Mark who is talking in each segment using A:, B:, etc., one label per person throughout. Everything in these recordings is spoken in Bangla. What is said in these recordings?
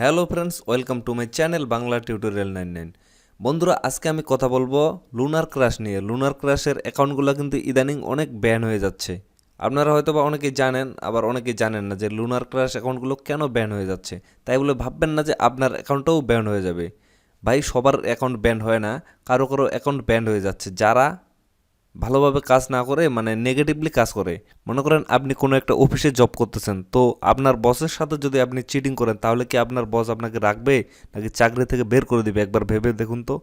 A: Hello friends, welcome to my channel Bangla tutorial 99। বন্ধুরা, আজকে আমি কথা বলবো লুনার ক্রাশ নিয়ে। লুনার ক্রাশের অ্যাকাউন্টগুলো কিন্তু ইদানিং অনেক ব্যান হয়ে যাচ্ছে। আপনারা হয়তো বা অনেকেই জানেন, আবার অনেকেই জানেন না যে লুনার ক্রাশ অ্যাকাউন্টগুলো কেন ব্যান হয়ে যাচ্ছে। তাই বলে ভাববেন না যে আপনার অ্যাকাউন্টটাও ব্যান হয়ে যাবে। ভাই, সবার অ্যাকাউন্ট ব্যান হয় না, কারো কারো অ্যাকাউন্ট ব্যান হয়ে যাচ্ছে যারা ভালোভাবে কাজ না করে, মানে নেগেটিভলি কাজ করে। মনে করেন আপনি কোনো একটা অফিসে জব করতেছেন, তো আপনার বসের সাথে যদি আপনি চিটিং করেন, তাহলে কি আপনার বস আপনাকে রাখবে নাকি চাকরি থেকে বের করে দিবে? একবার ভেবে দেখুন তো।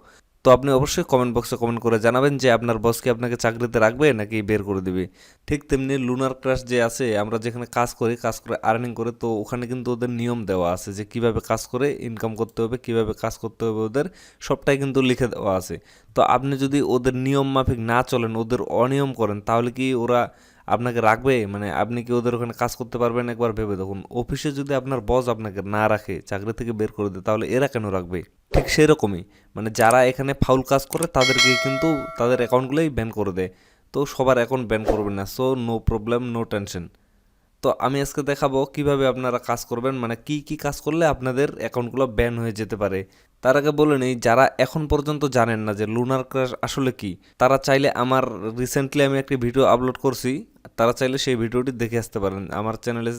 A: তো আপনি অবশ্যই কমেন্ট বক্সে কমেন্ট করে জানাবেন যে আপনার বস কি আপনাকে চাকরিতে রাখবে নাকি বের করে দিবে। ঠিক তেমনি লুনার ক্রাশ যে আছে, আমরা যেখানে কাজ করি, কাজ করে আর্নিং করে, তো ওখানে কিন্তু ওদের নিয়ম দেওয়া আছে যে কিভাবে কাজ করে ইনকাম করতে হবে, কিভাবে কাজ করতে হবে, ওদের সবটাই কিন্তু লিখে দেওয়া আছে। তো আপনি যদি ওদের নিয়ম মাফিক না চলেন, ওদের অনিয়ম করেন, তাহলে কি ওরা আপনাকে রাখবে? মানে আপনি কি ওদের ওখানে কাজ করতে পারবেন? একবার ভেবে দেখুন। অফিসে যদি আপনার বস আপনাকে না রাখে, চাকরি থেকে বের করে দেয়, তাহলে এরা কেন রাখবে? ঠিক সেরকমই, মানে যারা এখানে ফাউল কাজ করে তাদেরকে কিন্তু তাদের অ্যাকাউন্টগুলোই ব্যান করে দেয়। তো সবার অ্যাকাউন্ট ব্যান করবে না, so no problem, no tension. তো আমি আজকে দেখাবো কিভাবে আপনারা কাজ করবেন, মানে কি কি কাজ করলে আপনাদের অ্যাকাউন্টগুলো ব্যান হয়ে যেতে পারে। তার আগে বলে নেই, যারা এখন পর্যন্ত জানেন না যে লুনার ক্র্যাশ আসলে কি, তারা চাইলে আমার রিসেন্টলি আমি একটি ভিডিও আপলোড করছি, তারা চাইলে সেই ভিডিওটি দেখে আসতে পারেন আমার চ্যানেলে।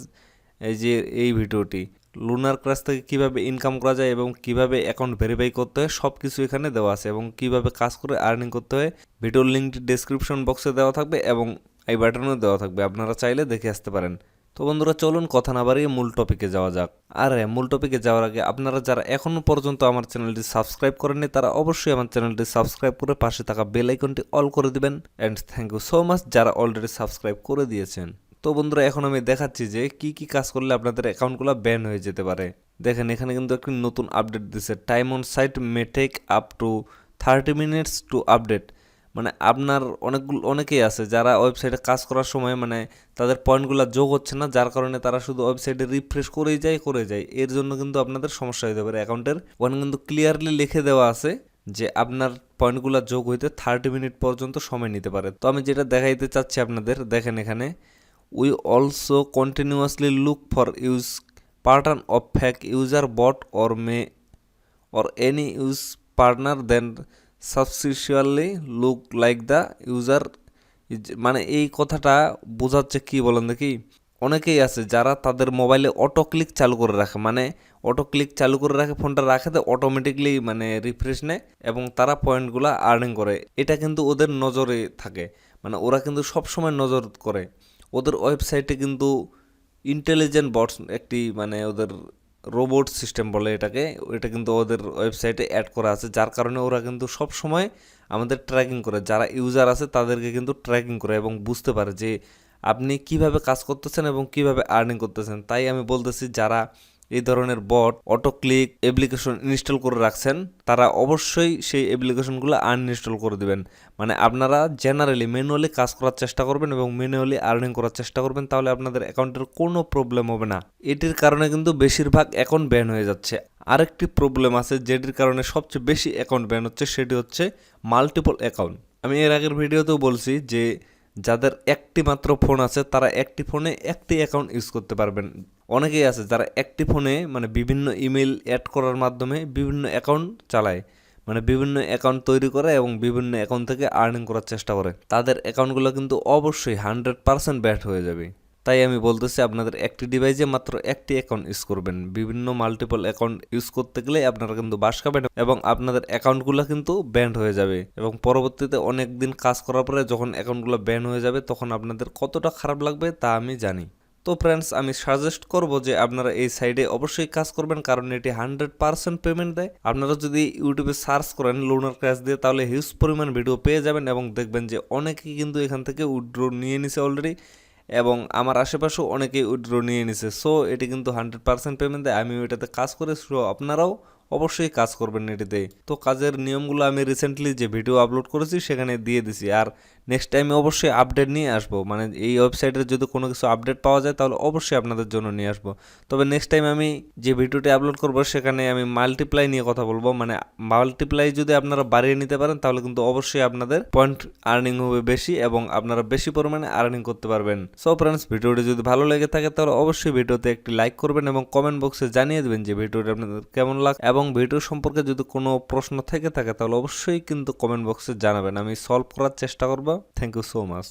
A: এই যে এই ভিডিওটি, লুনার ক্র্যাশ থেকে কিভাবে ইনকাম করা যায় এবং কিভাবে অ্যাকাউন্ট ভেরিফাই করতে হয়, সব কিছু এখানে দেওয়া আছে, এবং কিভাবে কাজ করে আর্নিং করতে হয়। ভিডিওর লিঙ্কটি ডেসক্রিপশন বক্সে দেওয়া থাকবে এবং এই বাটনও দেওয়া থাকবে, আপনারা চাইলে দেখে আসতে পারেন। তো বন্ধুরা, চলুন কথা না বাড়িয়ে মূল টপিকে যাওয়া যাক। আর হ্যাঁ, মূল টপিকে যাওয়ার আগে আপনারা যারা এখনও পর্যন্ত আমার চ্যানেলটি সাবস্ক্রাইব করেননি, তারা অবশ্যই আমার চ্যানেলটি সাবস্ক্রাইব করে পাশে থাকা বেল আইকনটি অল করে দিবেন। And thank you so much যারা অলরেডি সাবস্ক্রাইব করে দিয়েছেন। তো বন্ধুরা, এখন আমি দেখাচ্ছি যে কি কি কাজ করলে আপনাদের অ্যাকাউন্টগুলো ব্যান হয়ে যেতে পারে। দেখেন, এখানে কিন্তু একটি নতুন আপডেট দিছে, time on site may take up to 30 minutes to update. মানে আপনার অনেকেই আছে যারা ওয়েবসাইটে কাজ করার সময় মানে তাদের পয়েন্টগুলো যোগ হচ্ছে না, যার কারণে তারা শুধু ওয়েবসাইটে রিফ্রেশ করেই যায়। এর জন্য কিন্তু আপনাদের সমস্যা হতে পারে অ্যাকাউন্টের। ওখানে কিন্তু ক্লিয়ারলি লিখে দেওয়া আছে যে আপনার পয়েন্টগুলো যোগ হইতে 30 মিনিট পর্যন্ত সময় নিতে পারে। তো আমি যেটা দেখাইতে চাচ্ছি আপনাদের, দেখেন এখানে, we also continuously look for use pattern of fake user bot or any use partner then substantially look like the user মানে এই কথাটা বোঝাচ্ছে কি বলেন দেখি। অনেকেই আছে যারা তাদের মোবাইলে অটো ক্লিক চালু করে রাখে, মানে অটো ক্লিক চালু করে রাখে, ফোনটা রাখে তো অটোমেটিকলি মানে রিফ্রেশ নেয় এবং তারা পয়েন্টগুলো আর্নিং করে। এটা কিন্তু ওদের নজরে থাকে, মানে ওরা কিন্তু সব সময় নজর করে। ওদের ওয়েবসাইটে কিন্তু ইন্টেলিজেন্ট বটস একটি, মানে ওদের রোবট সিস্টেম বলে এটাকে, এটা কিন্তু ওদের ওয়েবসাইটে অ্যাড করা আছে, যার কারণে ওরা কিন্তু সব সময় আমাদের ট্র্যাকিং করে। যারা ইউজার আছে তাদেরকে কিন্তু ট্র্যাকিং করে এবং বুঝতে পারে যে আপনি কিভাবে কাজ করতেছেন এবং কিভাবে আর্নিং করতেছেন। তাই আমি বলতেছি, যারা এই ধরনের বট অটো ক্লিক অ্যাপ্লিকেশন ইনস্টল করে রাখছেন, তারা অবশ্যই সেই অ্যাপ্লিকেশনগুলো আনইনস্টল করে দেবেন। মানে আপনারা জেনারেলি ম্যানুয়ালি কাজ করার চেষ্টা করবেন এবং ম্যানুয়ালি আর্নিং করার চেষ্টা করবেন, তাহলে আপনাদের অ্যাকাউন্টের কোনো প্রবলেম হবে না। এটির কারণে কিন্তু বেশিরভাগ অ্যাকাউন্ট ব্যান হয়ে যাচ্ছে। আরেকটি প্রবলেম আছে যেটির কারণে সবচেয়ে বেশি অ্যাকাউন্ট ব্যান হচ্ছে, সেটি হচ্ছে মাল্টিপল অ্যাকাউন্ট। আমি এর আগের ভিডিওতেও বলছি যে যাদের একটি মাত্র ফোন আছে, তারা একটি ফোনে একটি অ্যাকাউন্ট ইউজ করতে পারবেন। অনেকেই আছে যারা একটি ফোনে মানে বিভিন্ন ইমেল অ্যাড করার মাধ্যমে বিভিন্ন অ্যাকাউন্ট চালায়, মানে বিভিন্ন অ্যাকাউন্ট তৈরি করে এবং বিভিন্ন অ্যাকাউন্ট থেকে আর্নিং করার চেষ্টা করে। তাদের অ্যাকাউন্টগুলো কিন্তু অবশ্যই 100% ব্যাট হয়ে যাবে। তাই আমি বলতেছি, আপনাদের একটি ডিভাইসে মাত্র একটি অ্যাকাউন্ট ইউজ করবেন। বিভিন্ন মাল্টিপল অ্যাকাউন্ট ইউজ করতে গেলে আপনারা কিন্তু বাস খাবেন এবং আপনাদের অ্যাকাউন্টগুলো কিন্তু ব্যান্ড হয়ে যাবে, এবং পরবর্তীতে অনেক দিন কাজ করার পরে যখন অ্যাকাউন্টগুলো ব্যান হয়ে যাবে, তখন আপনাদের কতটা খারাপ লাগবে তা আমি জানি। তো ফ্রেন্ডস, আমি সাজেস্ট করব যে আপনারা এই সাইডে অবশ্যই কাজ করবেন, কারণ এটি 100% পেমেন্ট দেয়। আপনারা যদি ইউটিউবে সার্চ করেন লুনার ক্র্যাশ দিয়ে, তাহলে হিউজ পরিমাণ ভিডিও পেয়ে যাবেন এবং দেখবেন যে অনেকেই কিন্তু এখান থেকে উইথড্র নিয়ে নিছে অলরেডি, এবং আমার আশেপাশেও অনেকেই উইথড্র নিয়ে নিছে। সো এটি কিন্তু 100% পেমেন্ট দেয়। আমি এটাতে কাজ করে, সো আপনারাও অবশ্যই কাজ করবেন এটিতে। তো কাজের নিয়মগুলো আমি রিসেন্টলি যে ভিডিও আপলোড করেছি সেখানে দিয়ে দিছি, আর নেক্সট টাইমে অবশ্যই আপডেট নিয়ে আসবো, মানে এই ওয়েবসাইটের যদি কোনো কিছু আপডেট পাওয়া যায় তাহলে অবশ্যই আপনাদের জন্য নিয়ে আসবো। তবে নেক্সট টাইম আমি যে ভিডিওটি আপলোড করবো সেখানে আমি মাল্টিপ্লাই নিয়ে কথা বলবো, মানে মাল্টিপ্লাই যদি আপনারা বাড়িয়ে নিতে পারেন তাহলে কিন্তু অবশ্যই আপনাদের পয়েন্ট আর্নিং হবে বেশি এবং আপনারা বেশি পরিমাণে আর্নিং করতে পারবেন। সো ফ্রেন্ডস, ভিডিওটি যদি ভালো লেগে থাকে তাহলে অবশ্যই ভিডিওতে একটি লাইক করবেন এবং কমেন্ট বক্সে জানিয়ে দেবেন যে ভিডিওটি আপনাদের কেমন লাগে, এবং ভিডিও সম্পর্কে যদি কোনো প্রশ্ন থেকে থাকে তাহলে অবশ্যই কিন্তু কমেন্ট বক্সে জানাবেন, আমি সলভ করার চেষ্টা করব। Thank you so much.